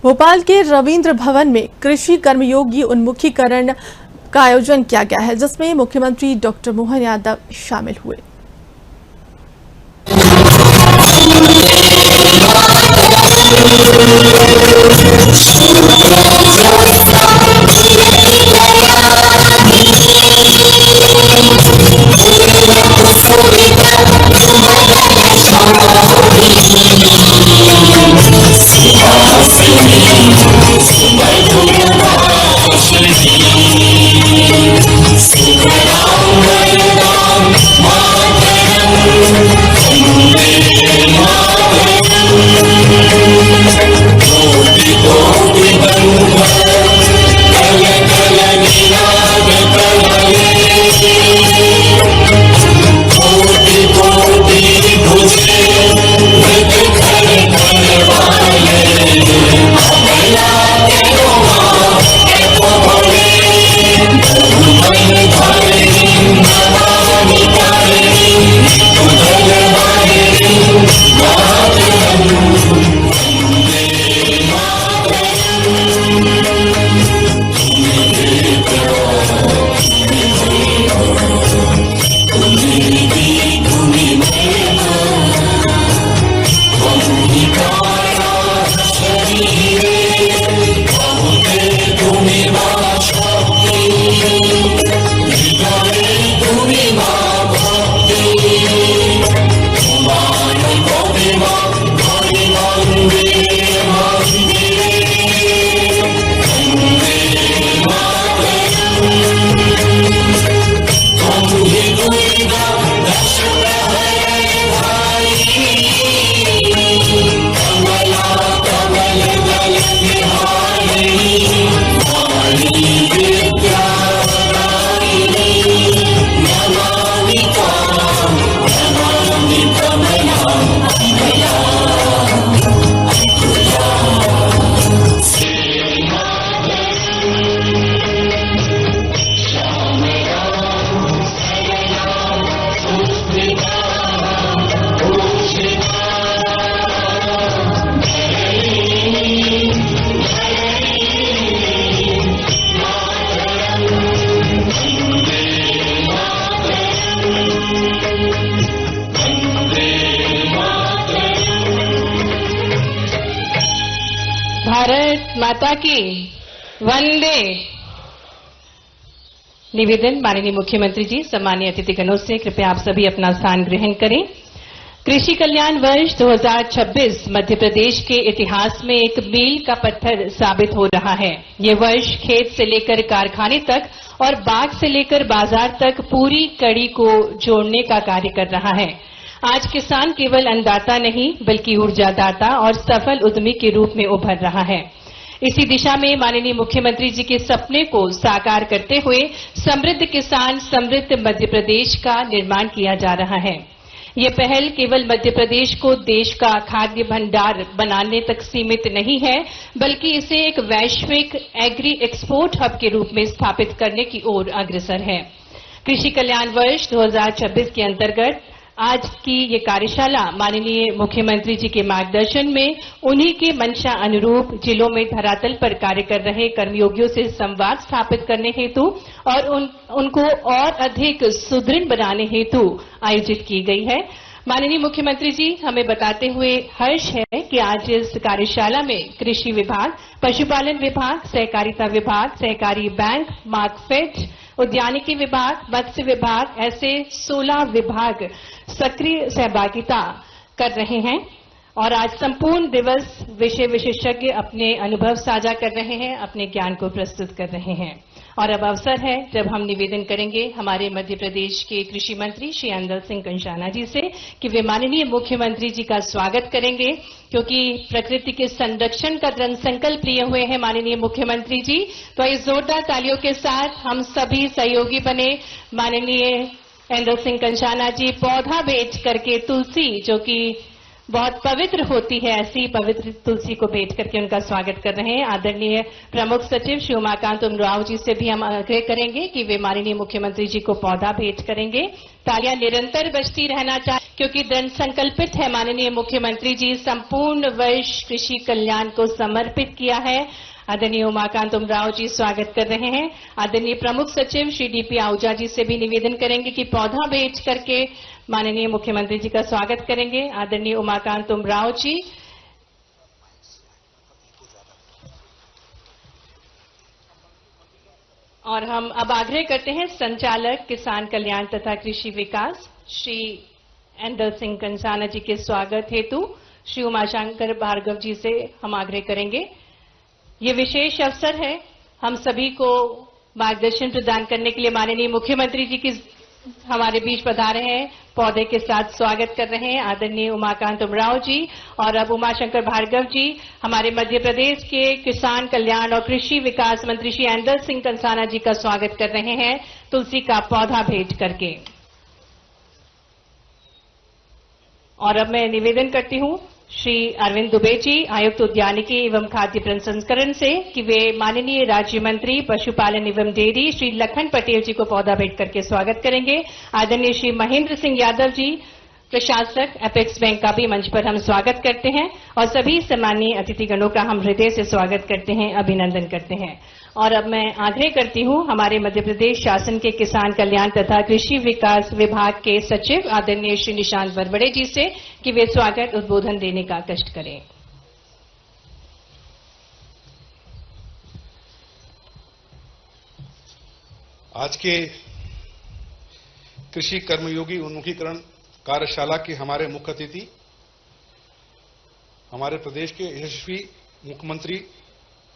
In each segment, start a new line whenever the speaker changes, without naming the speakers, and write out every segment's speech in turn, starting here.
भोपाल के रविंद्र भवन में कृषि कर्मयोगी उन्मुखीकरण का आयोजन किया गया है, जिसमें मुख्यमंत्री डॉक्टर मोहन यादव शामिल हुए।
भारत माता की वंदे। निवेदन माननीय मुख्यमंत्री जी, सम्मानीय अतिथिगणों से कृपया आप सभी अपना स्थान ग्रहण करें। कृषि कल्याण वर्ष 2026 मध्य प्रदेश के इतिहास में एक मील का पत्थर साबित हो रहा है। ये वर्ष खेत से लेकर कारखाने तक और बाग से लेकर बाजार तक पूरी कड़ी को जोड़ने का कार्य कर रहा है। आज किसान केवल अन्नदाता नहीं बल्कि ऊर्जादाता और सफल उद्यमी के रूप में उभर रहा है। इसी दिशा में माननीय मुख्यमंत्री जी के सपने को साकार करते हुए समृद्ध किसान समृद्ध मध्य प्रदेश का निर्माण किया जा रहा है। ये पहल केवल मध्य प्रदेश को देश का खाद्य भंडार बनाने तक सीमित नहीं है, बल्कि इसे एक वैश्विक एग्री एक्सपोर्ट हब के रूप में स्थापित करने की ओर अग्रसर है। कृषि कल्याण वर्ष 2026 के अंतर्गत आज की ये कार्यशाला माननीय मुख्यमंत्री जी के मार्गदर्शन में उन्हीं के मंशा अनुरूप जिलों में धरातल पर कार्य कर रहे कर्मयोगियों से संवाद स्थापित करने हेतु और उनको और अधिक सुदृढ़ बनाने हेतु आयोजित की गई है। माननीय मुख्यमंत्री जी, हमें बताते हुए हर्ष है कि आज इस कार्यशाला में कृषि विभाग, पशुपालन विभाग, सहकारिता विभाग, सहकारी बैंक, मार्कफेड, उद्यानिकी विभाग, मत्स्य विभाग, ऐसे 16 विभाग सक्रिय सहभागिता कर रहे हैं और आज संपूर्ण दिवस विषय विशेषज्ञ अपने अनुभव साझा कर रहे हैं, अपने ज्ञान को प्रस्तुत कर रहे हैं। और अब अवसर है जब हम निवेदन करेंगे हमारे मध्य प्रदेश के कृषि मंत्री श्री अंदल सिंह कंषाना जी से कि वे माननीय मुख्यमंत्री जी का स्वागत करेंगे, क्योंकि प्रकृति के संरक्षण का दृढ़ संकल्प लिए हुए हैं माननीय मुख्यमंत्री जी। तो इस जोरदार तालियों के साथ हम सभी सहयोगी बने। माननीय अंदल सिंह कंषाना जी पौधा भेंट करके तुलसी, जो कि बहुत पवित्र होती है, ऐसी पवित्र तुलसी को भेंट करके उनका स्वागत कर रहे हैं। आदरणीय प्रमुख सचिव श्री उमाकांत उमराव जी से भी हम आग्रह करेंगे कि वे माननीय मुख्यमंत्री जी को पौधा भेंट करेंगे। तालियां निरंतर बजती रहना चाहिए। क्योंकि दृढ़ संकल्पित है माननीय मुख्यमंत्री जी संपूर्ण वर्ष कृषि कल्याण को समर्पित किया है। आदरणीय उमाकांत उमराव जी स्वागत कर रहे हैं। आदरणीय प्रमुख सचिव श्री डीपी आहूजा जी से भी निवेदन करेंगे कि पौधा भेंट करके माननीय मुख्यमंत्री जी का स्वागत करेंगे। आदरणीय उमाकांत उमराव जी। और हम अब आग्रह करते हैं संचालक किसान कल्याण तथा कृषि विकास श्री एंदल सिंह कंसाना जी के स्वागत हेतु श्री उमाशंकर भार्गव जी से हम आग्रह करेंगे। ये विशेष अवसर है, हम सभी को मार्गदर्शन प्रदान करने के लिए माननीय मुख्यमंत्री जी की हमारे बीच पधारे हैं, पौधे के साथ स्वागत कर रहे हैं आदरणीय उमाकांत उमराव जी। और अब उमाशंकर भार्गव जी हमारे मध्य प्रदेश के किसान कल्याण और कृषि विकास मंत्री श्री एंदल सिंह कंसाना जी का स्वागत कर रहे हैं तुलसी का पौधा भेंट करके। और अब मैं निवेदन करती हूं श्री अरविंद दुबे जी आयुक्त उद्यानिकी एवं खाद्य प्रसंस्करण से कि वे माननीय राज्य मंत्री पशुपालन एवं डेयरी श्री लखन पटेल जी को पौधा भेंट करके स्वागत करेंगे। आदरणीय श्री महेंद्र सिंह यादव जी प्रशासक एपेक्स बैंक का भी मंच पर हम स्वागत करते हैं और सभी सम्मानीय अतिथिगणों का हम हृदय से स्वागत करते हैं, अभिनंदन करते हैं। और अब मैं आग्रह करती हूं हमारे मध्य प्रदेश शासन के किसान कल्याण तथा कृषि विकास विभाग के सचिव आदरणीय श्री निशांत वरवड़े जी से कि वे स्वागत उद्बोधन देने का कष्ट करें।
आज के कृषि कर्मयोगी उन्मुखीकरण कार्यशाला के हमारे मुख्य अतिथि हमारे प्रदेश के यशस्वी मुख्यमंत्री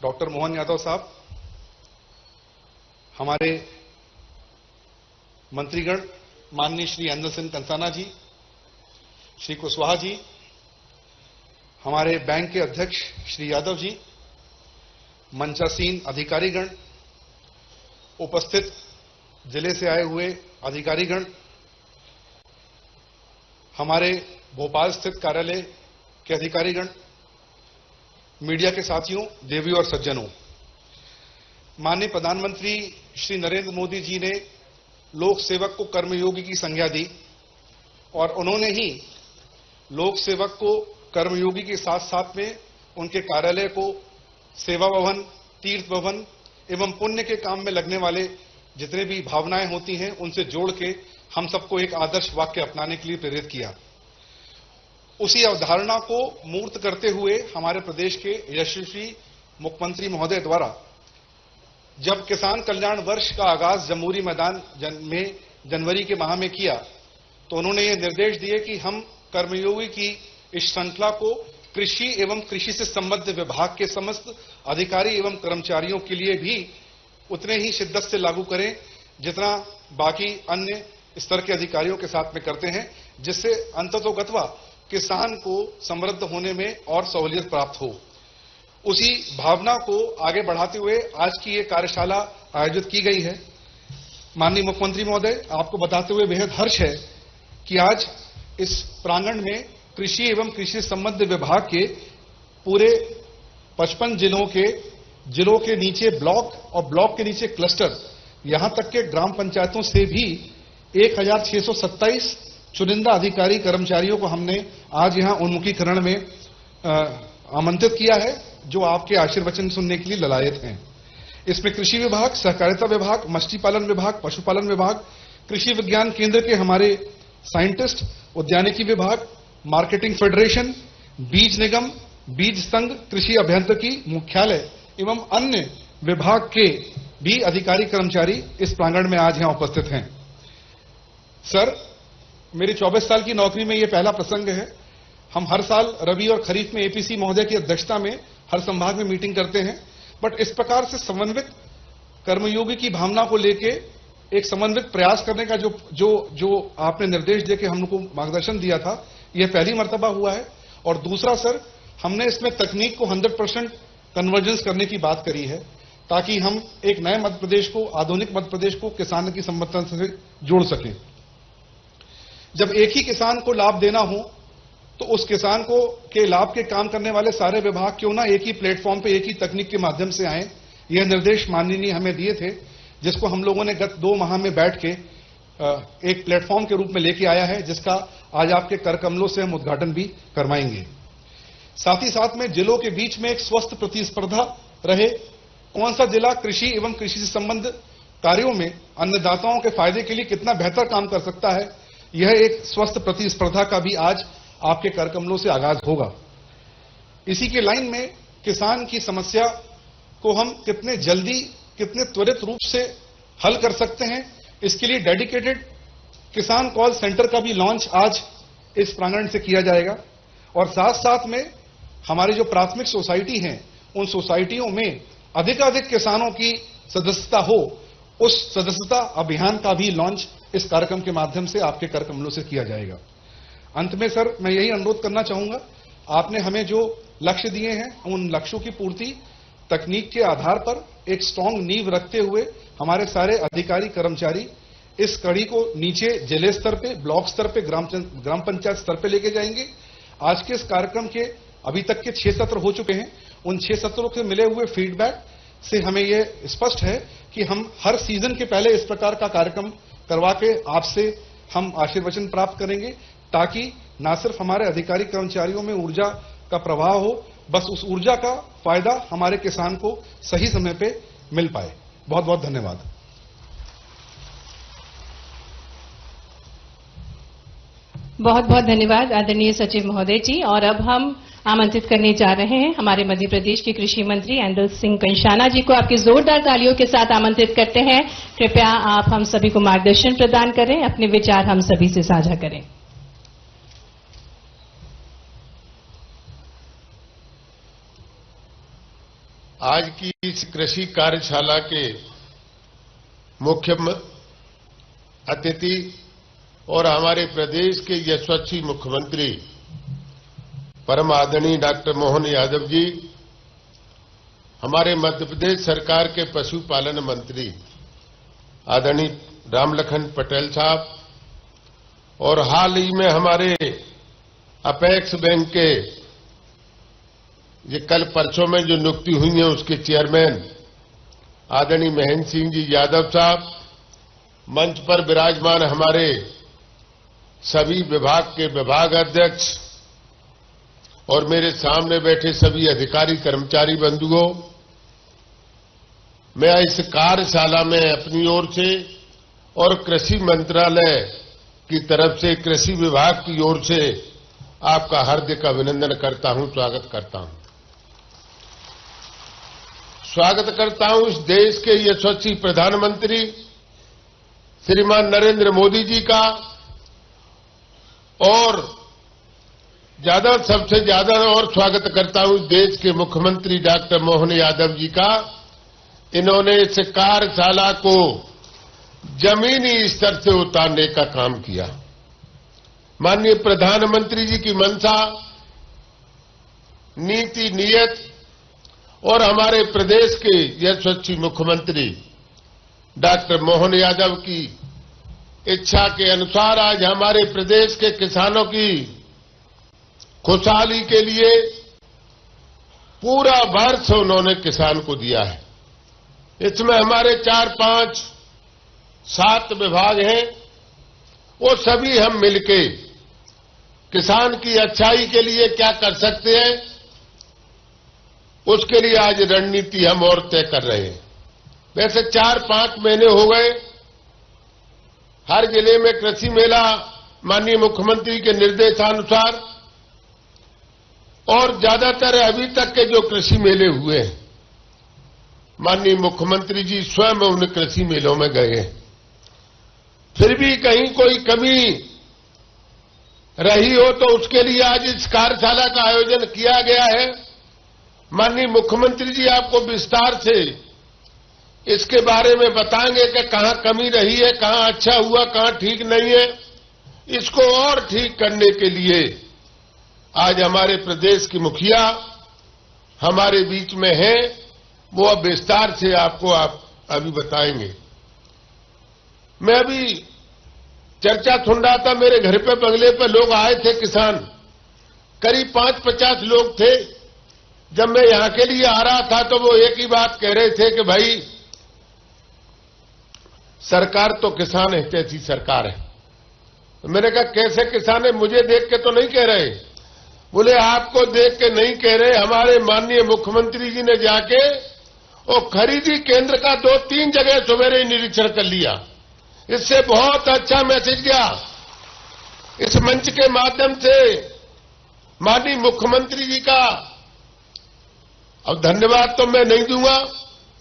डॉक्टर मोहन यादव साहब, हमारे मंत्रीगण माननीय श्री एंदल सिंह कंसाना जी, श्री कुशवाहा जी, हमारे बैंक के अध्यक्ष श्री यादव जी, मंचासीन अधिकारीगण, उपस्थित जिले से आए हुए अधिकारीगण, हमारे भोपाल स्थित कार्यालय के अधिकारीगण, मीडिया के साथियों, देवियों और सज्जनों, माननीय प्रधानमंत्री श्री नरेंद्र मोदी जी ने लोक सेवक को कर्मयोगी की संज्ञा दी और उन्होंने ही लोक सेवक को कर्मयोगी के साथ साथ में उनके कार्यालय को सेवा भवन, तीर्थ भवन एवं पुण्य के काम में लगने वाले जितने भी भावनाएं होती हैं उनसे जोड़ के हम सबको एक आदर्श वाक्य अपनाने के लिए प्रेरित किया। उसी अवधारणा को मूर्त करते हुए हमारे प्रदेश के यशस्वी मुख्यमंत्री महोदय द्वारा जब किसान कल्याण वर्ष का आगाज जमहूरी मैदान में जनवरी के माह में किया तो उन्होंने ये निर्देश दिए कि हम कर्मयोगी की इस श्रृंखला को कृषि एवं कृषि से संबद्ध विभाग के समस्त अधिकारी एवं कर्मचारियों के लिए भी उतने ही शिद्दत से लागू करें जितना बाकी अन्य स्तर के अधिकारियों के साथ में करते हैं, जिससे अंततोगत्वा किसान को समृद्ध होने में और सहूलियत प्राप्त हो। उसी भावना को आगे बढ़ाते हुए आज की ये कार्यशाला आयोजित की गई है। माननीय मुख्यमंत्री महोदय, आपको बताते हुए बेहद हर्ष है कि आज इस प्रांगण में कृषि एवं कृषि संबद्ध विभाग के पूरे 55 जिलों के नीचे ब्लॉक और ब्लॉक के नीचे क्लस्टर, यहां तक के ग्राम पंचायतों से भी 1627 चुनिंदा अधिकारी कर्मचारियों को हमने आज यहां उन्मुखीकरण में आमंत्रित किया है, जो आपके आशीर्वचन सुनने के लिए ललायत हैं। इसमें कृषि विभाग, सहकारिता विभाग, मछली पालन विभाग, पशुपालन विभाग, कृषि विज्ञान केंद्र के हमारे साइंटिस्ट, उद्यानिकी विभाग, मार्केटिंग फेडरेशन, बीज निगम, बीज संघ, कृषि अभियांत्रिकी मुख्यालय एवं अन्य विभाग के भी अधिकारी कर्मचारी इस प्रांगण में आज यहां उपस्थित हैं। सर, मेरी 24 साल की नौकरी में यह पहला प्रसंग है। हम हर साल रबी और खरीफ में एपीसी महोदय की अध्यक्षता में हर संभाग में मीटिंग करते हैं, बट इस प्रकार से समन्वित कर्मयोगी की भावना को लेके एक समन्वित प्रयास करने का जो आपने निर्देश देके हमको मार्गदर्शन दिया था, यह पहली मर्तबा हुआ है। और दूसरा सर, हमने इसमें तकनीक को 100% कन्वर्जेंस करने की बात करी है, ताकि हम एक नए मध्य प्रदेश को, आधुनिक मध्य प्रदेश को किसान की संबद्धता से जोड़ सकें। जब एक ही किसान को लाभ देना हो तो उस किसान को के लाभ के काम करने वाले सारे विभाग क्यों ना एक ही प्लेटफॉर्म पे, एक ही तकनीक के माध्यम से आए। यह निर्देश माननीय हमें दिए थे, जिसको हम लोगों ने गत 2 माह में बैठ के एक प्लेटफॉर्म के रूप में लेके आया है, जिसका आज आपके कर कमलों से हम उद्घाटन भी करवाएंगे। साथ ही साथ में जिलों के बीच में एक स्वस्थ प्रतिस्पर्धा रहे। कौन सा जिला कृषि एवं कृषि से संबंधित कार्यों में अन्नदाताओं के फायदे के लिए कितना बेहतर काम कर सकता है, यह एक स्वस्थ प्रतिस्पर्धा का भी आज आपके कर कमलों से आगाज होगा। इसी के लाइन में किसान की समस्या को हम कितने जल्दी, कितने त्वरित रूप से हल कर सकते हैं, इसके लिए डेडिकेटेड किसान कॉल सेंटर का भी लॉन्च आज इस प्रांगण से किया जाएगा। और साथ साथ में हमारी जो प्राथमिक सोसाइटी हैं, उन सोसाइटियों में अधिकाधिक किसानों की सदस्यता हो, उस सदस्यता अभियान का भी लॉन्च इस कार्यक्रम के माध्यम से आपके कर कमलों से किया जाएगा। अंत में सर, मैं यही अनुरोध करना चाहूंगा, आपने हमें जो लक्ष्य दिए हैं, उन लक्ष्यों की पूर्ति तकनीक के आधार पर एक स्ट्रांग नींव रखते हुए हमारे सारे अधिकारी कर्मचारी इस कड़ी को नीचे जिले स्तर पे, ब्लॉक स्तर पे, ग्राम पंचायत स्तर पे लेके जाएंगे। आज के इस कार्यक्रम के अभी तक के 6 सत्र हो चुके हैं। उन 6 सत्रों से मिले हुए फीडबैक से हमें यह स्पष्ट है कि हम हर सीजन के पहले इस प्रकार का कार्यक्रम करवा के आपसे हम आशीर्वचन प्राप्त करेंगे, ताकि न सिर्फ हमारे अधिकारी कर्मचारियों में ऊर्जा का प्रवाह हो, बस उस ऊर्जा का फायदा हमारे किसान को सही समय पे मिल पाए। बहुत बहुत धन्यवाद।
बहुत बहुत धन्यवाद आदरणीय सचिव महोदय जी। और अब हम आमंत्रित करने जा रहे हैं हमारे मध्य प्रदेश के कृषि मंत्री एंडल सिंह कंषाना जी को। आपकी जोरदार तालियों के साथ आमंत्रित करते हैं। कृपया आप हम सभी को मार्गदर्शन प्रदान करें, अपने विचार हम सभी से साझा करें।
आज की इस कृषि कार्यशाला के मुख्य अतिथि और हमारे प्रदेश के यशस्वी मुख्यमंत्री परम आदरणीय डॉक्टर मोहन यादव जी, हमारे मध्य प्रदेश सरकार के पशुपालन मंत्री आदरणीय रामलखन पटेल साहब, और हाल ही में हमारे अपेक्स बैंक के ये कल परसों में जो नियुक्ति हुई है उसके चेयरमैन आदरणीय महेंद्र सिंह जी यादव साहब, मंच पर विराजमान हमारे सभी विभाग के विभाग अध्यक्ष और मेरे सामने बैठे सभी अधिकारी कर्मचारी बंधुओं, मैं इस कार्यशाला में अपनी ओर से और कृषि मंत्रालय की तरफ से, कृषि विभाग की ओर से आपका हार्दिक अभिनंदन करता हूं, स्वागत करता हूं। स्वागत करता हूं इस देश के यशस्वी प्रधानमंत्री श्रीमान नरेंद्र मोदी जी का, और सबसे ज्यादा और स्वागत करता हूं देश के मुख्यमंत्री डॉक्टर मोहन यादव जी का। इन्होंने इस कार्यशाला को जमीनी स्तर से उतारने का काम किया। माननीय प्रधानमंत्री जी की मंशा, नीति, नियत और हमारे प्रदेश के यशस्वी मुख्यमंत्री डॉक्टर मोहन यादव की इच्छा के अनुसार आज हमारे प्रदेश के किसानों की खुशहाली के लिए पूरा वर्ष उन्होंने किसान को दिया है। इसमें हमारे 4, 5, 7 विभाग हैं, वो सभी हम मिलके किसान की अच्छाई के लिए क्या कर सकते हैं, उसके लिए आज रणनीति हम और तय कर रहे हैं। वैसे 4-5 महीने हो गए, हर जिले में कृषि मेला माननीय मुख्यमंत्री के निर्देशानुसार, और ज्यादातर अभी तक के जो कृषि मेले हुए हैं, माननीय मुख्यमंत्री जी स्वयं उन कृषि मेलों में गए हैं। फिर भी कहीं कोई कमी रही हो तो उसके लिए आज इस कार्यशाला का आयोजन किया गया है। माननीय मुख्यमंत्री जी आपको विस्तार से इसके बारे में बताएंगे कि कहां कमी रही है, कहां अच्छा हुआ, कहां ठीक नहीं है। इसको और ठीक करने के लिए आज हमारे प्रदेश की मुखिया हमारे बीच में हैं, वो अब विस्तार से आपको अभी बताएंगे। मैं अभी चर्चा सुन रहा था, मेरे घर पे बंगले पे लोग आए थे किसान, करीब 5-50 लोग थे। जब मैं यहां के लिए आ रहा था तो वो एक ही बात कह रहे थे कि भाई सरकार तो किसान हितैषी सरकार है। तो मैंने कहा कैसे किसान है, मुझे देख के तो नहीं कह रहे। बोले आपको देख के नहीं कह रहे, हमारे माननीय मुख्यमंत्री जी ने जाके वो खरीदी केंद्र का 2-3 जगह सवेरे निरीक्षण कर लिया। इससे बहुत अच्छा मैसेज गया। इस मंच के माध्यम से माननीय मुख्यमंत्री जी का अब धन्यवाद तो मैं नहीं दूंगा,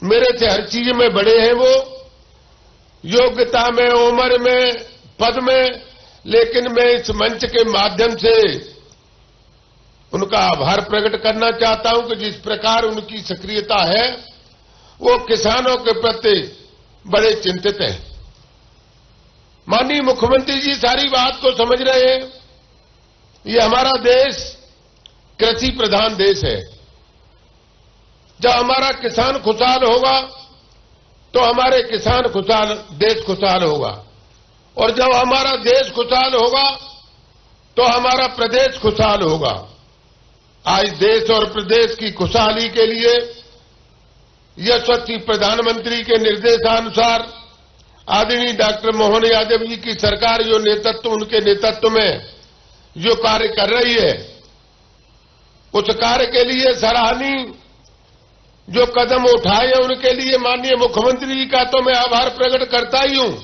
मेरे से हर चीज में बड़े हैं वो, योग्यता में, उम्र में, पद में, लेकिन मैं इस मंच के माध्यम से उनका आभार प्रकट करना चाहता हूं कि जिस प्रकार उनकी सक्रियता है वो किसानों के प्रति बड़े चिंतित हैं। माननीय मुख्यमंत्री जी सारी बात को समझ रहे हैं। ये हमारा देश कृषि प्रधान देश है। जब हमारा किसान खुशहाल होगा तो हमारे किसान खुशहाल, देश खुशहाल होगा, और जब हमारा देश खुशहाल होगा तो हमारा प्रदेश खुशहाल होगा। आज देश और प्रदेश की खुशहाली के लिए यशस्वी प्रधानमंत्री के निर्देशानुसार आदरणीय डॉक्टर मोहन यादव जी की सरकार जो नेतृत्व, उनके नेतृत्व में जो कार्य कर रही है, उस कार्य के लिए सराहनीय जो कदम उठाए उनके लिए माननीय मुख्यमंत्री जी का तो मैं आभार प्रकट करता ही हूं।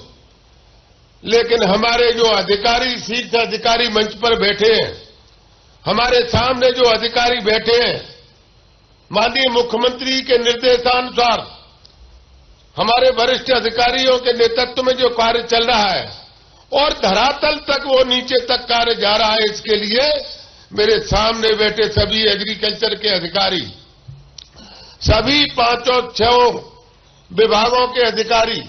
लेकिन हमारे जो अधिकारी, शीर्ष अधिकारी मंच पर बैठे हैं, हमारे सामने जो अधिकारी बैठे हैं, माननीय मुख्यमंत्री के निर्देशानुसार हमारे वरिष्ठ अधिकारियों के नेतृत्व में जो कार्य चल रहा है और धरातल तक वो नीचे तक कार्य जा रहा है, इसके लिए मेरे सामने बैठे सभी एग्रीकल्चर के अधिकारी, सभी 5-6 विभागों के अधिकारी,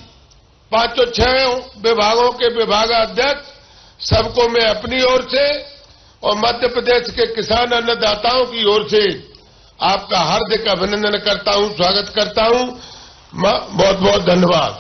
5-6 विभागों के विभागाध्यक्ष, सबको मैं अपनी ओर से और मध्य प्रदेश के किसान अन्नदाताओं की ओर से आपका हार्दिक अभिनंदन करता हूं, स्वागत करता हूं। बहुत बहुत धन्यवाद।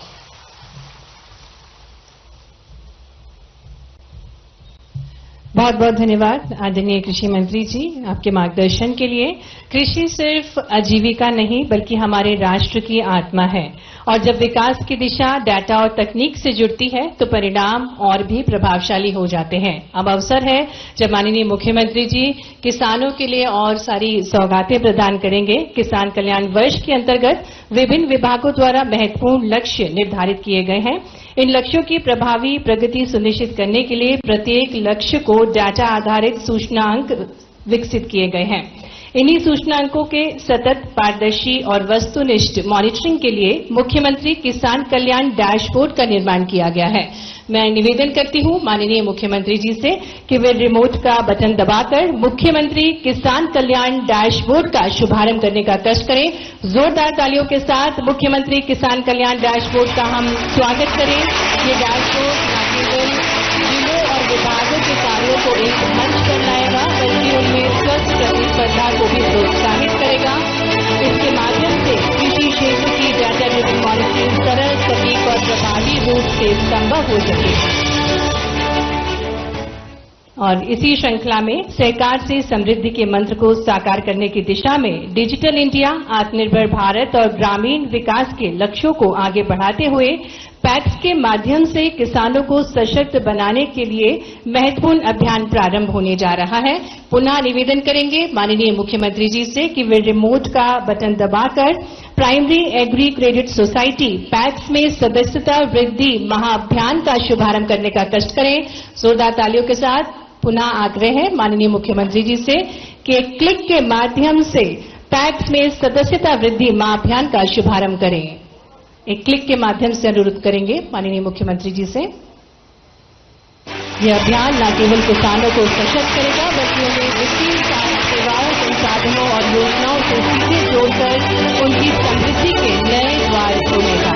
बहुत बहुत धन्यवाद आदरणीय कृषि मंत्री जी, आपके मार्गदर्शन के लिए। कृषि सिर्फ आजीविका नहीं बल्कि हमारे राष्ट्र की आत्मा है, और जब विकास की दिशा डाटा और तकनीक से जुड़ती है तो परिणाम और भी प्रभावशाली हो जाते हैं। अब अवसर है जब माननीय मुख्यमंत्री जी किसानों के लिए और सारी सौगातें प्रदान करेंगे। किसान कल्याण वर्ष के अंतर्गत विभिन्न विभागों द्वारा महत्वपूर्ण लक्ष्य निर्धारित किए गए हैं। इन लक्ष्यों की प्रभावी प्रगति सुनिश्चित करने के लिए प्रत्येक लक्ष्य को डाटा आधारित सूचनांक विकसित किए गए हैं। इन्हीं सूचनांकों के सतत, पारदर्शी और वस्तुनिष्ठ मॉनिटरिंग के लिए मुख्यमंत्री किसान कल्याण डैशबोर्ड का निर्माण किया गया है। मैं निवेदन करती हूं माननीय मुख्यमंत्री जी से कि वे रिमोट का बटन दबाकर मुख्यमंत्री किसान कल्याण डैशबोर्ड का शुभारंभ करने का कष्ट करें। जोरदार तालियों के साथ मुख्यमंत्री किसान कल्याण डैशबोर्ड का हम स्वागत करें। ये डैशबोर्ड न केवल जिलों और विभागों के कार्यों को एक मंच पर लाएगा बल्कि उनमें स्वस्थ प्रतिस्पर्धा को भी प्रोत्साहित करेगा। इसके माध्यम से कृषि क्षेत्र की डाटा ड्रिवन मॉनिटरिंग सरल, सटीक और प्रभावी रूप से संभव हो सके। और इसी श्रृंखला में सहकार से समृद्धि के मंत्र को साकार करने की दिशा में डिजिटल इंडिया, आत्मनिर्भर भारत और ग्रामीण विकास के लक्ष्यों को आगे बढ़ाते हुए पैक्स के माध्यम से किसानों को सशक्त बनाने के लिए महत्वपूर्ण अभियान प्रारंभ होने जा रहा है। पुनः निवेदन करेंगे माननीय मुख्यमंत्री जी से कि वे रिमोट का बटन दबाकर primary agri credit society PACS में सदस्यता वृद्धि महाअभियान का शुभारंभ करने का कष्ट करें। जोरदार तालियों के साथ पुनः आग्रह है माननीय मुख्यमंत्री जी से कि क्लिक के माध्यम से पैक्स में सदस्यता वृद्धि महाअभियान का शुभारंभ करें। एक क्लिक के माध्यम से अनुरोध करेंगे माननीय मुख्यमंत्री जी से। यह अभियान न केवल किसानों को सशक्त करेगा बल्कि उन्हें वित्तीय सेवाओं, संसाधनों और योजनाओं से सीधे जोड़कर उनकी समृद्धि के नए द्वार खोलेगा।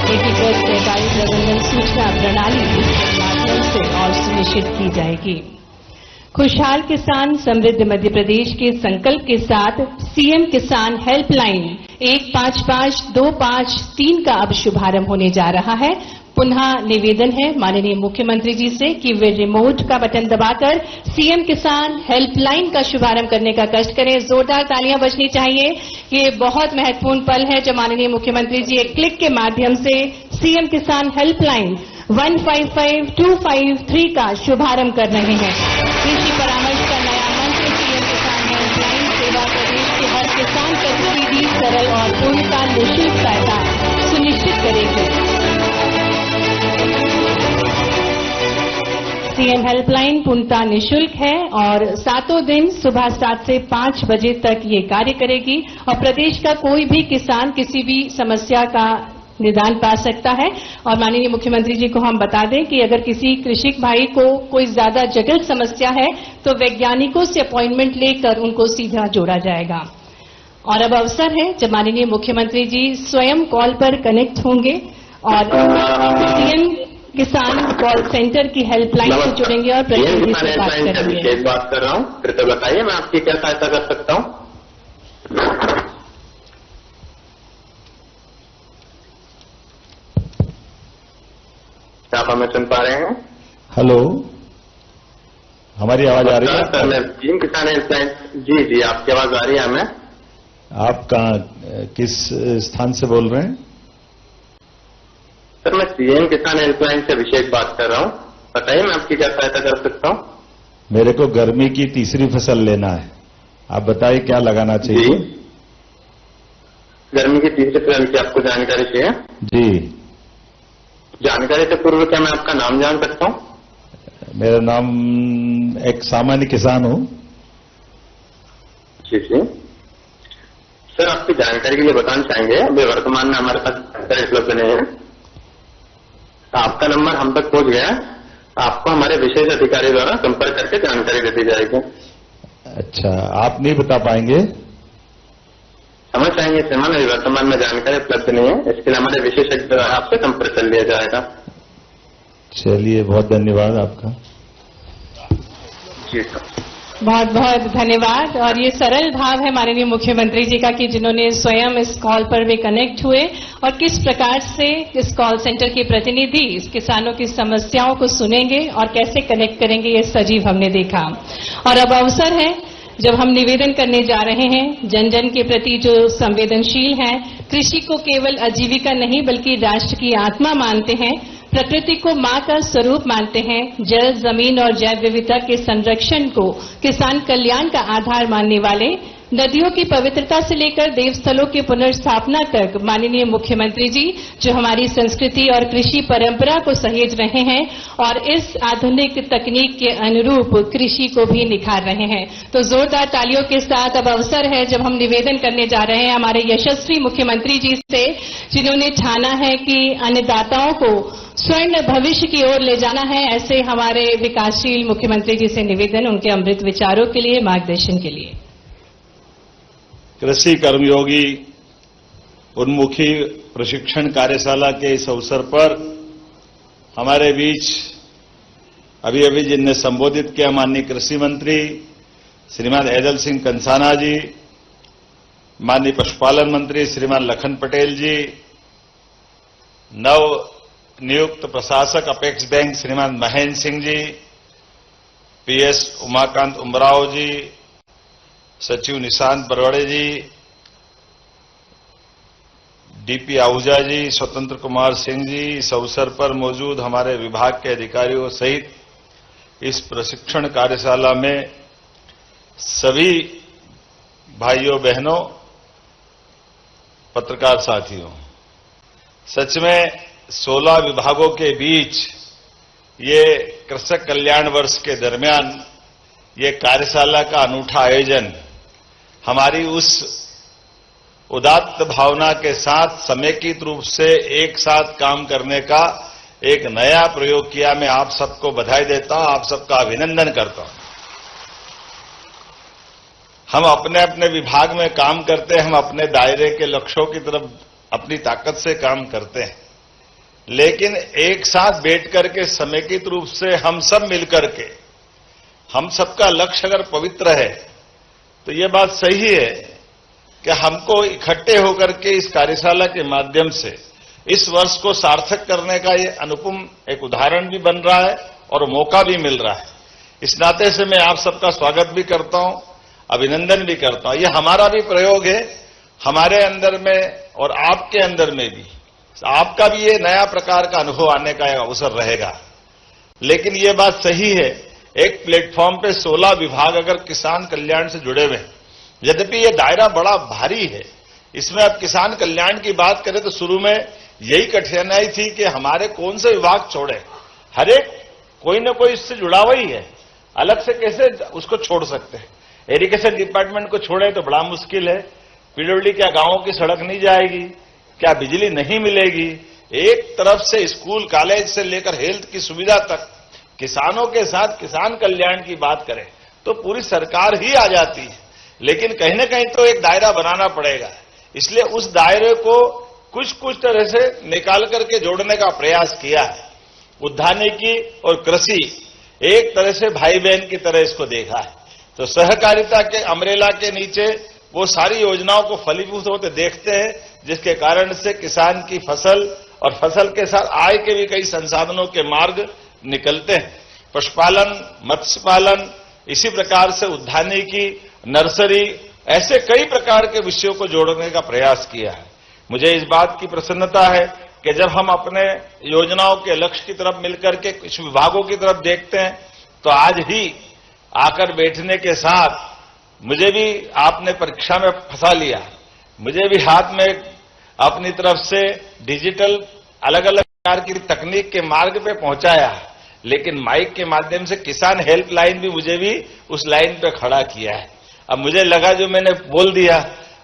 एकीकृत सहकारी प्रबंधन सूचना प्रणाली के माध्यम से और सुनिश्चित की जाएगी। खुशहाल किसान समृद्ध मध्य प्रदेश के संकल्प के साथ सीएम किसान हेल्पलाइन 155253 का अब शुभारंभ होने जा रहा है। पुनः निवेदन है माननीय मुख्यमंत्री जी से कि वे रिमोट का बटन दबाकर सीएम किसान हेल्पलाइन का शुभारंभ करने का कष्ट करें। जोरदार तालियां बजनी चाहिए। ये बहुत महत्वपूर्ण पल है जब माननीय मुख्यमंत्री जी एक क्लिक के माध्यम से सीएम किसान हेल्पलाइन 155253 का शुभारंभ कर रहे हैं। कृषि परामर्श का नया मंत्र सीएम किसान हेल्पलाइन सेवा प्रदेश के हर किसान तक सीधी, सरल और पूर्णतः निःशुल्क सहायता सुनिश्चित करेगी। सीएम हेल्पलाइन पूर्णतः निःशुल्क है और सातों दिन सुबह 7 से 5 बजे तक ये कार्य करेगी और प्रदेश का कोई भी किसान किसी भी समस्या का निदान पा सकता है। और माननीय मुख्यमंत्री जी को हम बता दें कि अगर किसी कृषक भाई को कोई ज्यादा जटिल समस्या है तो वैज्ञानिकों से अपॉइंटमेंट लेकर उनको सीधा जोड़ा जाएगा। और अब अवसर है जब माननीय मुख्यमंत्री जी स्वयं कॉल पर कनेक्ट होंगे और सीएम किसान कॉल सेंटर की हेल्पलाइन से जुड़ेंगे और प्रतिनिधि से बात करेंगे।
बात कर रहा हूँ, कृपया बताइए मैं आपकी क्या सहायता कर सकता हूँ। क्या आप हमें सुन पा रहे हैं?
हेलो, हमारी आवाज आ रही है?
सर मैं सीएम किसान हेल्पलाइन। जी जी, आपकी आवाज आ रही है हमें।
आप कहाँ, किस स्थान से बोल रहे हैं?
सर मैं सीएम किसान हेल्पलाइन से अभिषेक बात कर रहा हूँ। बताइए मैं आपकी क्या सहायता कर सकता हूँ।
मेरे को गर्मी की तीसरी फसल लेना है, आप बताइए क्या लगाना चाहिए।
गर्मी की तीसरी फसल की आपको जानकारी चाहिए?
जी।
जानकारी से पूर्व क्या मैं आपका नाम जान सकता हूँ?
मेरा नाम, एक सामान्य किसान हूँ।
जी जी सर, आपकी जानकारी के लिए बताना चाहेंगे अभी वर्तमान में हमारे पास जानकारी उपलब्ध नहीं है। आपका नंबर हम तक पहुंच गया, आपको हमारे विशेष अधिकारी द्वारा संपर्क करके जानकारी दे दी जाएगी।
अच्छा, आप नहीं बता पाएंगे?
समझ जाएंगे श्रीमान, अभी वर्तमान में जानकारी उपलब्ध नहीं है, इसके लिए हमारे विशेषज्ञ द्वारा आपसे संपर्क कर लिया जाएगा।
चलिए, बहुत धन्यवाद आपका।
जी सर,
बहुत बहुत धन्यवाद। और ये सरल भाव है माननीय मुख्यमंत्री जी का कि जिन्होंने स्वयं इस कॉल पर वे कनेक्ट हुए और किस प्रकार से इस कॉल सेंटर के प्रतिनिधि इस किसानों की समस्याओं को सुनेंगे और कैसे कनेक्ट करेंगे, ये सजीव हमने देखा। और अब अवसर है जब हम निवेदन करने जा रहे हैं जन जन के प्रति जो संवेदनशील हैं, कृषि को केवल आजीविका नहीं बल्कि राष्ट्र की आत्मा मानते हैं, प्रकृति को मां का स्वरूप मानते हैं, जल, जमीन और जैव विविधता के संरक्षण को किसान कल्याण का आधार मानने वाले, नदियों की पवित्रता से लेकर देवस्थलों की पुनर्स्थापना तक माननीय मुख्यमंत्री जी जो हमारी संस्कृति और कृषि परंपरा को सहेज रहे हैं और इस आधुनिक तकनीक के अनुरूप कृषि को भी निखार रहे हैं। तो जोरदार तालियों के साथ अब अवसर है जब हम निवेदन करने जा रहे हैं हमारे यशस्वी मुख्यमंत्री जी से, जिन्होंने ठाना है कि अन्नदाताओं को स्वर्ण भविष्य की ओर ले जाना है। ऐसे हमारे विकासशील मुख्यमंत्री जी से निवेदन उनके अमृत विचारों के लिए, मार्गदर्शन के लिए।
कृषि कर्मयोगी उन्मुखी प्रशिक्षण कार्यशाला के इस अवसर पर हमारे बीच अभी अभी जिनने संबोधित किया माननीय कृषि मंत्री श्रीमान ऐदल सिंह कंसाना जी, माननीय पशुपालन मंत्री श्रीमान लखन पटेल जी, नव नियुक्त प्रशासक अपेक्स बैंक श्रीमान महेंद्र सिंह जी, पीएस उमाकांत उमराव जी, सचिव निशांत बरवड़े जी, डीपी आहूजा जी, स्वतंत्र कुमार सिंह जी, इस अवसर पर मौजूद हमारे विभाग के अधिकारियों सहित इस प्रशिक्षण कार्यशाला में सभी भाइयों बहनों, पत्रकार साथियों, सच में 16 विभागों के बीच ये कृषक कल्याण वर्ष के दरमियान ये कार्यशाला का अनूठा आयोजन हमारी उस उदात्त भावना के साथ समेकित रूप से एक साथ काम करने का एक नया प्रयोग किया। मैं आप सबको बधाई देता हूं, आप सबका अभिनंदन करता हूं। हम अपने अपने विभाग में काम करते हैं, हम अपने दायरे के लक्ष्यों की तरफ अपनी ताकत से काम करते हैं, लेकिन एक साथ बैठ करके समेकित रूप से हम सब मिलकर के, हम सबका लक्ष्य अगर पवित्र है तो ये बात सही है कि हमको इकट्ठे होकर के इस कार्यशाला के माध्यम से इस वर्ष को सार्थक करने का ये अनुपम एक उदाहरण भी बन रहा है और मौका भी मिल रहा है। इस नाते से मैं आप सबका स्वागत भी करता हूं, अभिनंदन भी करता हूं। ये हमारा भी प्रयोग है, हमारे अंदर में और आपके अंदर में भी, आपका भी ये नया प्रकार का अनुभव आने का अवसर रहेगा। लेकिन ये बात सही है, एक प्लेटफॉर्म पे 16 विभाग अगर किसान कल्याण से जुड़े हुए हैं, यद्यपि ये दायरा बड़ा भारी है, इसमें अब किसान कल्याण की बात करें तो शुरू में यही कठिनाई थी कि हमारे कौन से विभाग छोड़े। हर एक कोई न कोई इससे जुड़ा हुआ ही है, अलग से कैसे उसको छोड़ सकते हैं। इरिगेशन डिपार्टमेंट को छोड़े तो बड़ा मुश्किल है। पीडब्ल्यूडी क्या गांवों की सड़क नहीं जाएगी, क्या बिजली नहीं मिलेगी। एक तरफ से स्कूल कॉलेज से लेकर हेल्थ की सुविधा तक किसानों के साथ किसान कल्याण की बात करें तो पूरी सरकार ही आ जाती है। लेकिन कहीं न कहीं तो एक दायरा बनाना पड़ेगा, इसलिए उस दायरे को कुछ तरह से निकाल करके जोड़ने का प्रयास किया है। उद्यानिकी और कृषि एक तरह से भाई बहन की तरह इसको देखा है। तो सहकारिता के अमरेला के नीचे वो सारी योजनाओं को फलीभूत होते देखते हैं, जिसके कारण से किसान की फसल और फसल के साथ आय के भी कई संसाधनों के मार्ग निकलते हैं। पशुपालन, मत्स्य पालन, इसी प्रकार से उद्यानिकी, नर्सरी, ऐसे कई प्रकार के विषयों को जोड़ने का प्रयास किया है। मुझे इस बात की प्रसन्नता है कि जब हम अपने योजनाओं के लक्ष्य की तरफ मिलकर के कुछ विभागों की तरफ देखते हैं तो आज ही आकर बैठने के साथ मुझे भी आपने परीक्षा में फंसा लिया। मुझे भी हाथ में अपनी तरफ से डिजिटल अलग अलग प्रकार की तकनीक के मार्ग पे पहुंचाया, लेकिन माइक के माध्यम से किसान हेल्पलाइन भी मुझे भी उस लाइन पे खड़ा किया है। अब मुझे लगा जो मैंने बोल दिया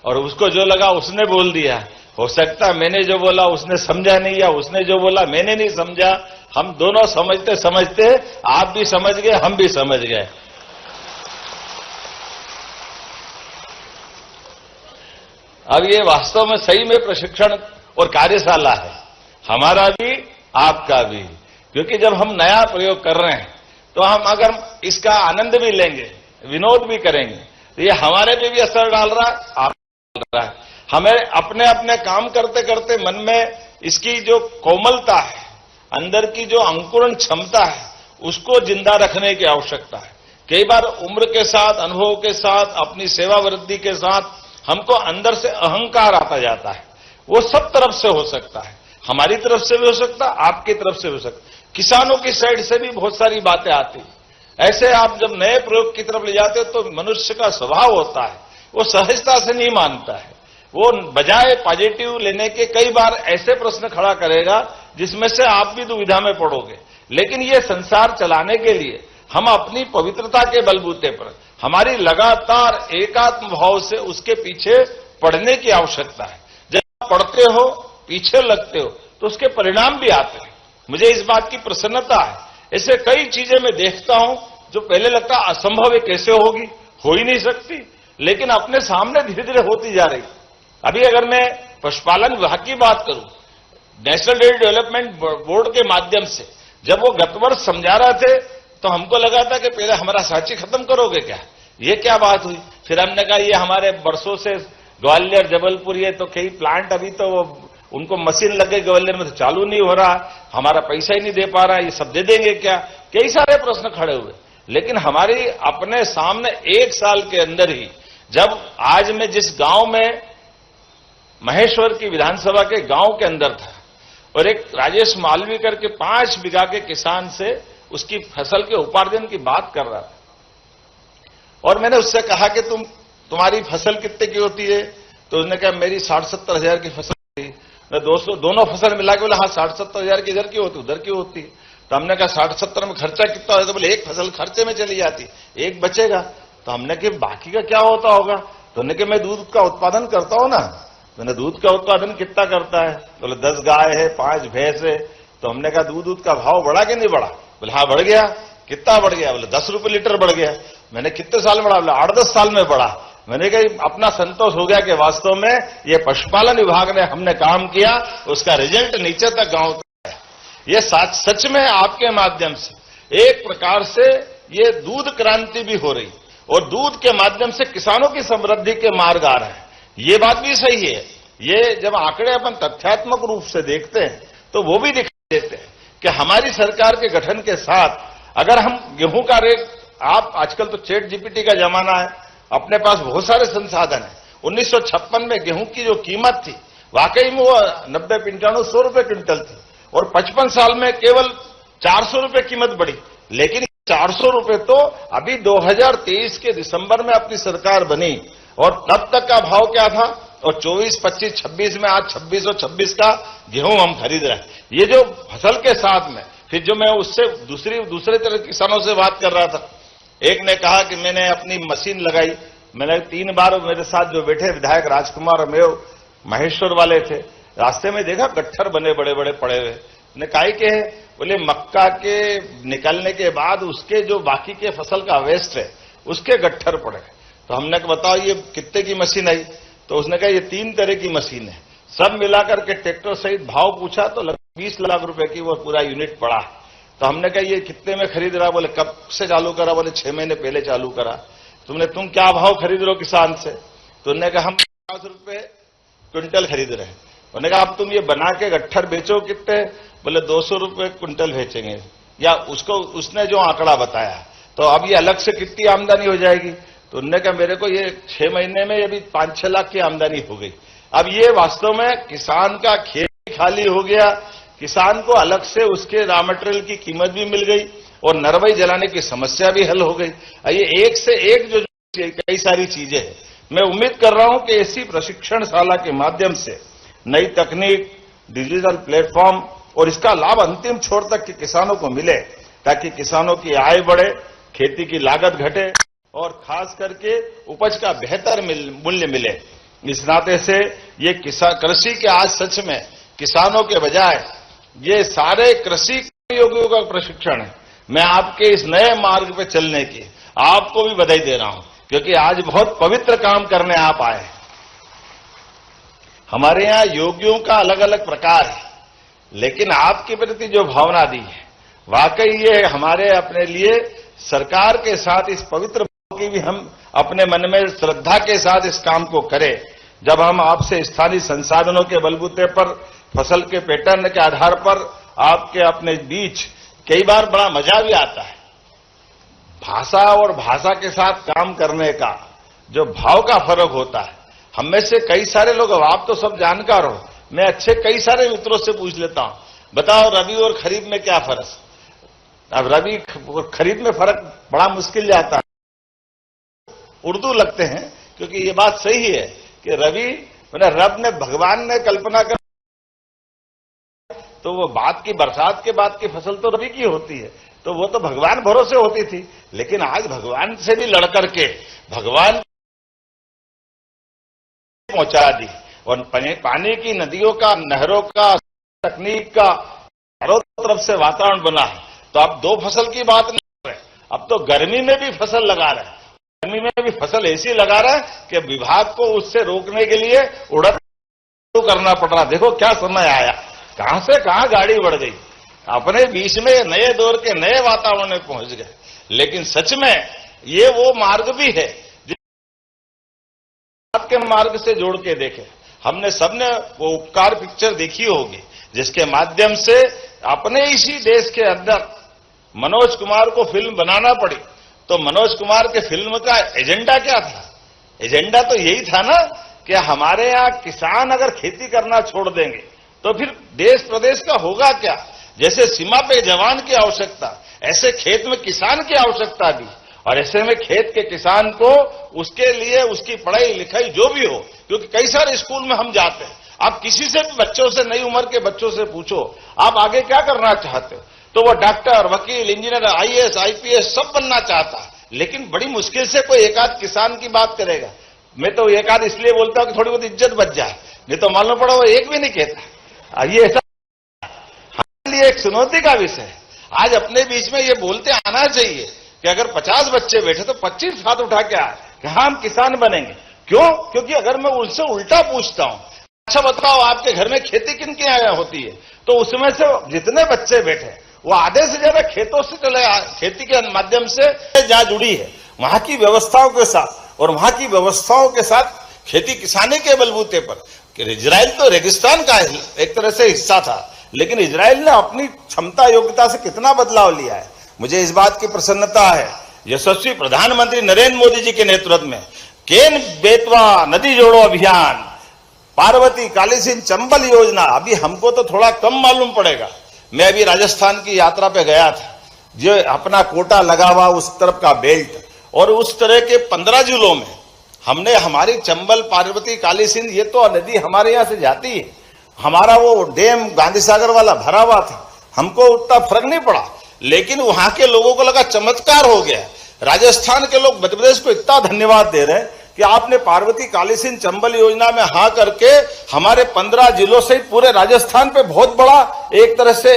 और उसको जो लगा उसने बोल दिया। हो सकता है मैंने जो बोला उसने समझा नहीं, या उसने जो बोला मैंने नहीं समझा। हम दोनों समझते समझते आप भी समझ गए, हम भी समझ गए। अब ये वास्तव में सही में प्रशिक्षण और कार्यशाला है, हमारा भी आपका भी, क्योंकि जब हम नया प्रयोग कर रहे हैं तो हम अगर इसका आनंद भी लेंगे, विनोद भी करेंगे, तो ये हमारे पे भी असर डाल रहा है, आप डाल रहा है। हमें अपने अपने काम करते करते मन में इसकी जो कोमलता है, अंदर की जो अंकुरण क्षमता है, उसको जिंदा रखने की आवश्यकता है। कई बार उम्र के साथ, अनुभव के साथ, अपनी सेवा वृद्धि के साथ हमको अंदर से अहंकार आता जाता है। वो सब तरफ से हो सकता है, हमारी तरफ से भी हो सकता है, आपकी तरफ से भी हो सकता है, किसानों की साइड से भी बहुत सारी बातें आती हैं। ऐसे आप जब नए प्रयोग की तरफ ले जाते हो तो मनुष्य का स्वभाव होता है, वो सहजता से नहीं मानता है। वो बजाय पॉजिटिव लेने के कई बार ऐसे प्रश्न खड़ा करेगा जिसमें से आप भी दुविधा में पड़ोगे। लेकिन ये संसार चलाने के लिए हम अपनी पवित्रता के बलबूते पर, हमारी लगातार एकात्म भाव से उसके पीछे पढ़ने की आवश्यकता है। जब आप पढ़ते हो, पीछे लगते हो, तो उसके परिणाम भी आते हैं। मुझे इस बात की प्रसन्नता है। ऐसे कई चीजें मैं देखता हूं जो पहले लगता असंभव है, कैसे होगी, हो ही नहीं सकती, लेकिन अपने सामने धीरे धीरे होती जा रही। अभी अगर मैं पशुपालन विभाग की बात करूं, नेशनल डेयरी डेवलपमेंट बोर्ड के माध्यम से जब वो गत वर्ष समझा रहे थे तो हमको लगा था कि पहले हमारा सांची खत्म करोगे क्या, ये क्या बात हुई। फिर हमने कहा ये हमारे बरसों से ग्वालियर, जबलपुर, ये तो कई प्लांट अभी तो उनको मशीन लग गई ग्वालियर में, तो चालू नहीं हो रहा, हमारा पैसा ही नहीं दे पा रहा, ये सब दे देंगे क्या। कई सारे प्रश्न खड़े हुए। लेकिन हमारी अपने सामने 1 साल के अंदर ही, जब आज मैं जिस गांव में महेश्वर की विधानसभा के गांव के अंदर था और एक राजेश मालवीकर के 5 बीघा के किसान से उसकी फसल के उपार्जन की बात कर रहा था, और मैंने उससे कहा कि तुम्हारी फसल कितने की होती है, तो उसने कहा मेरी 60-70 हजार की फसल थी। दोनों फसल मिला के बोला हाँ 60-70 हजार की इधर की होती, उधर की होती। तो हमने कहा 60-70 में खर्चा कितना होता, बोले एक फसल खर्चे में चली जाती, एक बचेगा। तो हमने कहा बाकी का क्या होता होगा, तो हमने कहा मैं दूध का उत्पादन करता हूं ना। मैंने दूध का उत्पादन कितना करता है, बोले 10 गाय है, 5 भैंस है। तो हमने कहा दूध का भाव बढ़ा कि नहीं बढ़ा, बोले हाँ बढ़ गया। कितना बढ़ गया, बोले 10 रुपए लीटर बढ़ गया। मैंने कितने साल में बढ़ा, बोले 8-10 साल में बढ़ा। मैंने कहा अपना संतोष हो गया कि वास्तव में ये पशुपालन विभाग ने हमने काम किया, उसका रिजल्ट नीचे तक गांव तक है। ये सच में आपके माध्यम से एक प्रकार से ये दूध क्रांति भी हो रही, और दूध के माध्यम से किसानों की समृद्धि के मार्ग आ रहे हैं। ये बात भी सही है ये जब आंकड़े अपन तथ्यात्मक रूप से देखते हैं तो वो भी दिखाई देते हैं कि हमारी सरकार के गठन के साथ अगर हम गेहूं का रेट, आप आजकल तो चैट जीपीटी का जमाना है, अपने पास बहुत सारे संसाधन है। 1956 में गेहूं की जो कीमत थी वाकई में वो 90-95 रुपए क्विंटल थी और 55 साल में केवल 400 रुपए कीमत बढ़ी। लेकिन 400 रुपए तो अभी 2023 के दिसंबर में अपनी सरकार बनी और तब तक का भाव क्या था, और 24, 25, 26 में आज 2626 का गेहूं हम खरीद रहे हैं। ये जो फसल के साथ में फिर जो मैं उससे दूसरे तरह के किसानों से बात कर रहा था, एक ने कहा कि मैंने अपनी मशीन लगाई, मैंने 3 बार मेरे साथ जो बैठे विधायक राजकुमार अमेव महेश्वर वाले थे, रास्ते में देखा गट्ठर बने बड़े बड़े पड़े हुए। ने काहे के है, बोले मक्का के निकलने के बाद उसके जो बाकी के फसल का वेस्ट है उसके गट्ठर पड़े। तो हमने कहा बताओ ये कितने की मशीन आई, तो उसने कहा ये 3 तरह की मशीन है, सब मिलाकर के ट्रैक्टर सहित भाव पूछा तो लगभग 20 लाख रुपए की वो पूरा यूनिट पड़ा। तो हमने कहा ये कितने में खरीद रहा, बोले कब से चालू करा, बोले 6 महीने पहले चालू करा। तुम क्या भाव खरीद रहे हो किसान से, तो उन्होंने कहा हम 50 रुपए क्विंटल खरीद रहे हैं। उन्होंने कहा अब तुम ये बना के गट्ठर बेचो कितने, बोले 200 रुपए क्विंटल बेचेंगे, या उसने जो आंकड़ा बताया। तो अब ये अलग से कितनी आमदनी हो जाएगी, तो उन्होंने कहा मेरे को ये 6 महीने में ये भी 5-6 लाख की आमदनी हो गई। अब ये वास्तव में किसान का खेत खाली हो गया, किसान को अलग से उसके रॉ मटेरियल की कीमत भी मिल गई और नरवाई जलाने की समस्या भी हल हो गई। ये एक से एक जो कई सारी चीजें हैं, मैं उम्मीद कर रहा हूं कि ऐसी प्रशिक्षणशाला के माध्यम से नई तकनीक, डिजिटल प्लेटफॉर्म और इसका लाभ अंतिम छोर तक के किसानों को मिले, ताकि किसानों की आय बढ़े, खेती की लागत घटे और खास करके उपज का बेहतर मूल्य मिले। इस नाते से ये कृषि के आज सच में किसानों के बजाय ये सारे कृषि योगियों का प्रशिक्षण है। मैं आपके इस नए मार्ग पे चलने की आपको भी बधाई दे रहा हूं, क्योंकि आज बहुत पवित्र काम करने आप आए हैं। हमारे यहां योगियों का अलग अलग प्रकार है, लेकिन आपके प्रति जो भावना दी है वाकई ये हमारे अपने लिए सरकार के साथ इस पवित्र भाव की भी हम अपने मन में श्रद्धा के साथ इस काम को करें। जब हम आपसे स्थानीय संसाधनों के बलबूते पर, फसल के पैटर्न के आधार पर आपके अपने बीच कई बार बड़ा मजा भी आता है। भाषा और भाषा के साथ काम करने का जो भाव का फर्क होता है, हम में से कई सारे लोग, अब आप तो सब जानकार हो, मैं अच्छे कई सारे मित्रों से पूछ लेता हूं, बताओ रबी और खरीफ में क्या फर्क। अब रबी और खरीफ में फर्क बड़ा मुश्किल जाता है, उर्दू लगते हैं, क्योंकि ये बात सही है कि रबी रब ने, भगवान ने कल्पना कर, तो वो बाद की बरसात के बाद की फसल तो रबी की होती है, तो वो तो भगवान भरोसे होती थी। लेकिन आज भगवान से भी लड़कर के भगवान पहुंचा दी और पानी की नदियों का, नहरों का, तकनीक का चारों तरफ से वातावरण बना है। तो अब 2 फसल की बात नहीं कर रहे, अब तो गर्मी में भी फसल लगा रहे हैं। गर्मी में भी फसल ऐसी लगा रहा है कि विभाग को उससे रोकने के लिए उड़द करना पड़ रहा। देखो क्या समय आया, कहां से कहां गाड़ी बढ़ गई, अपने बीच में नए दौर के नए वातावरण में पहुंच गए। लेकिन सच में ये वो मार्ग भी है के मार्ग से जोड़ के देखे। हमने सबने वो उपकार पिक्चर देखी होगी, जिसके माध्यम से अपने इसी देश के अंदर मनोज कुमार को फिल्म बनाना पड़ी। तो मनोज कुमार के फिल्म का एजेंडा क्या था? एजेंडा तो यही था ना कि हमारे यहां किसान अगर खेती करना छोड़ देंगे तो फिर देश प्रदेश का होगा क्या। जैसे सीमा पे जवान की आवश्यकता, ऐसे खेत में किसान की आवश्यकता भी। और ऐसे में खेत के किसान को उसके लिए उसकी पढ़ाई लिखाई जो भी हो, क्योंकि कई सारे स्कूल में हम जाते हैं, आप किसी से भी बच्चों से, नई उम्र के बच्चों से पूछो आप आगे क्या करना चाहते हो, तो वो डॉक्टर, वकील, इंजीनियर, आईएएस, आईपीएस सब बनना चाहता है। लेकिन बड़ी मुश्किल से कोई एक आध किसान की बात करेगा। मैं तो एक आध इसलिए बोलता हूं कि थोड़ी बहुत इज्जत बच जाए, नहीं तो मालूम पड़ा वो एक भी नहीं कहता। ये ऐसा हमारे लिए एक चुनौती का विषय है। आज अपने बीच में ये बोलते आना चाहिए कि अगर 50 बच्चे बैठे तो 25 हाथ उठा के आए कि हाँ हम किसान बनेंगे। क्यों? क्योंकि अगर मैं उनसे उल्टा पूछता हूं, अच्छा बताओ आपके घर में खेती किन की होती है, तो उसमें से जितने बच्चे बैठे वो आधे से ज्यादा खेतों से चले, खेती के माध्यम से जहां जुड़ी है वहां की व्यवस्थाओं के साथ, और वहां की व्यवस्थाओं के साथ खेती किसानी के बलबूते पर कि इजराइल तो रेगिस्तान का एक तरह से हिस्सा था, लेकिन इजराइल ने अपनी क्षमता योग्यता से कितना बदलाव लिया है। मुझे इस बात की प्रसन्नता है, यशस्वी प्रधानमंत्री नरेंद्र मोदी जी के नेतृत्व में केन बेतवा नदी जोड़ो अभियान, पार्वती कालीसिंध चंबल योजना, अभी हमको तो थोड़ा कम मालूम पड़ेगा। मैं अभी राजस्थान की यात्रा पे गया था, जो अपना कोटा लगा हुआ उस तरफ का बेल्ट, और उस तरह के 15 जिलों में हमने हमारी चंबल पार्वती कालीसिंध, ये तो नदी हमारे यहाँ से जाती है, हमारा वो डैम गांधी सागर वाला भरा हुआ था, हमको उतना फर्क नहीं पड़ा, लेकिन वहां के लोगों को लगा चमत्कार हो गया। राजस्थान के लोग मध्य प्रदेश को इतना धन्यवाद दे रहे हैं कि आपने पार्वती कालीसिंध चंबल योजना में हाँ करके हमारे 15 जिलों से पूरे राजस्थान पे बहुत बड़ा एक तरह से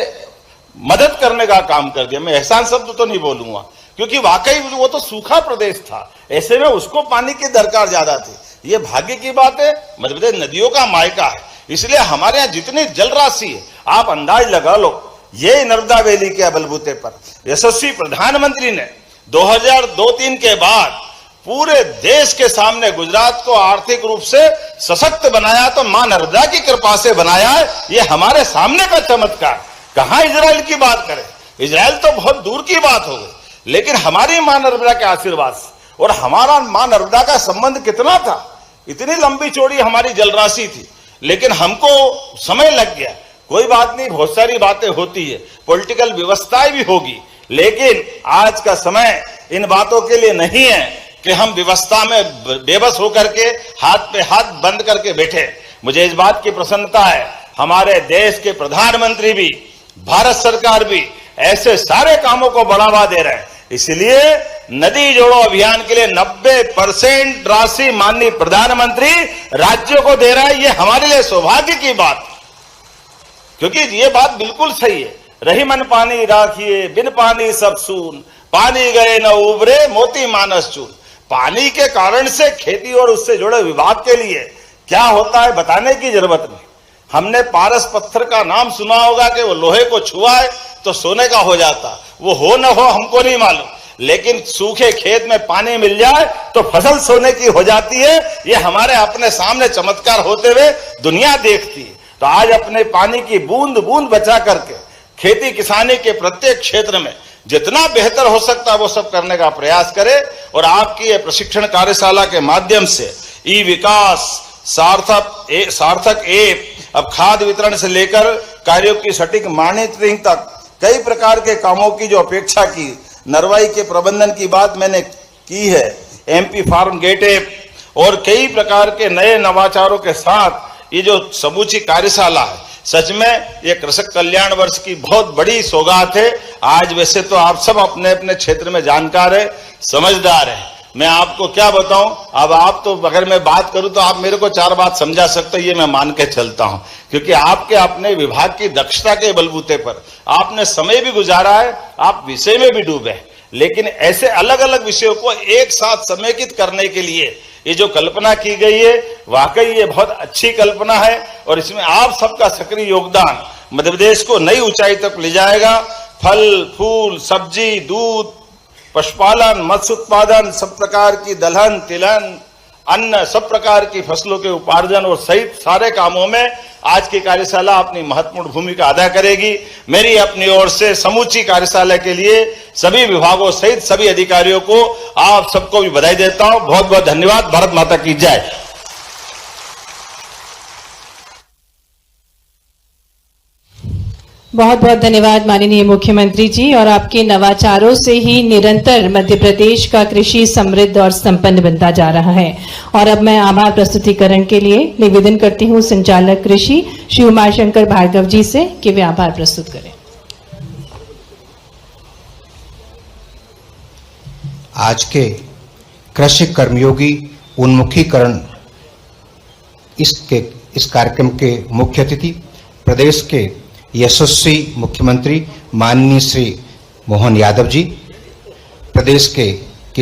मदद करने का काम कर दिया। मैं एहसान शब्द तो नहीं बोलूंगा, क्योंकि वाकई वो तो सूखा प्रदेश था, ऐसे में उसको पानी की दरकार ज्यादा थी। ये भाग्य की बात है, मध्य प्रदेश नदियों का मायका है, इसलिए हमारे यहाँ जितनी जल राशि है आप अंदाज लगा लो, ये नर्मदा वैली के बलबूते पर यशस्वी प्रधानमंत्री ने 2002-3 के बाद पूरे देश के सामने गुजरात को आर्थिक रूप से सशक्त बनाया, तो मां नर्मदा की कृपा से बनाया है। ये हमारे सामने का चमत्कार। कहां इजराइल की बात करें, इजराइल तो बहुत दूर की बात हो गई, लेकिन हमारी मां नर्मदा के आशीर्वाद से, और हमारा मां नर्मदा का संबंध कितना था, इतनी लंबी चौड़ी हमारी जलराशि थी, लेकिन हमको समय लग गया। कोई बात नहीं, बहुत सारी बातें होती है, पॉलिटिकल व्यवस्थाएं भी होगी, लेकिन आज का समय इन बातों के लिए नहीं है कि हम व्यवस्था में बेबस होकर के हाथ पे हाथ बंद करके बैठे। मुझे इस बात की प्रसन्नता है, हमारे देश के प्रधानमंत्री भी, भारत सरकार भी ऐसे सारे कामों को बढ़ावा दे रहे हैं। इसलिए नदी जोड़ो अभियान के लिए 90% राशि माननीय प्रधानमंत्री राज्यों को दे रहा है। ये हमारे लिए सौभाग्य की बात, क्योंकि ये बात बिल्कुल सही है। रही मन पानी राखिए, बिन पानी सब सून, पानी गए न उबरे, मोती मानस चून। पानी के कारण से खेती और उससे जुड़े विभाग के लिए क्या होता है बताने की जरूरत नहीं। हमने पारस पत्थर का नाम सुना होगा कि वो लोहे को छुआए तो सोने का हो जाता, वो हो न हो हमको नहीं मालूम, लेकिन सूखे खेत में पानी मिल जाए तो फसल सोने की हो जाती है। ये हमारे अपने सामने चमत्कार होते हुए दुनिया देखती है। तो आज अपने पानी की बूंद बूंद बचा करके खेती किसानी के प्रत्येक क्षेत्र में जितना बेहतर हो सकता है वो सब करने का प्रयास करें। और आपकी ये प्रशिक्षण कार्यशाला के माध्यम से ई विकास, सार्थक ऐप, अब खाद वितरण से लेकर कार्यों की सटीक मॉनिटरिंग तक कई प्रकार के कामों की जो अपेक्षा की, नरवाई के प्रबंधन की बात मैंने की है, एमपी फार्म गेट ऐप और कई प्रकार के नए नवाचारों के साथ ये जो समूची कार्यशाला है, सच में ये कृषक कल्याण वर्ष की बहुत बड़ी सौगात है। आज वैसे तो आप सब अपने अपने क्षेत्र में जानकार है, समझदार है, मैं आपको क्या बताऊं। अब आप तो अगर मैं बात करूं तो आप मेरे को 4 बात समझा सकते हो, ये मैं मान के चलता हूं, क्योंकि आपके अपने विभाग की दक्षता के बलबूते पर आपने समय भी गुजारा है, आप विषय में भी डूबे, लेकिन ऐसे अलग अलग विषयों को एक साथ समेकित करने के लिए ये जो कल्पना की गई है, वाकई ये बहुत अच्छी कल्पना है। और इसमें आप सबका सक्रिय योगदान मध्य प्रदेश को नई ऊंचाई तक ले जाएगा। फल, फूल, सब्जी, दूध, पशुपालन, मत्स्य उत्पादन, सब प्रकार की दलहन, तिलहन, अन्न, सब प्रकार की फसलों के उपार्जन और सहित सारे कामों में आज की कार्यशाला अपनी महत्वपूर्ण भूमिका अदा करेगी। मेरी अपनी ओर से समूची कार्यशाला के लिए सभी विभागों सहित सभी अधिकारियों को, आप सबको भी बधाई देता हूं। बहुत बहुत धन्यवाद। भारत माता की जय।
बहुत बहुत धन्यवाद माननीय मुख्यमंत्री जी। और आपके नवाचारों से ही निरंतर मध्य प्रदेश का कृषि समृद्ध और संपन्न बनता जा रहा है। और अब मैं आभार प्रस्तुतिकरण के लिए निवेदन करती हूं संचालक कृषि श्री उमाशंकर भार्गव जी से कि वे आभार प्रस्तुत करें।
आज के कृषि कर्मयोगी उन्मुखीकरण इस कार्यक्रम के मुख्य अतिथि प्रदेश के यशस्वी मुख्यमंत्री माननीय श्री मोहन यादव जी, प्रदेश के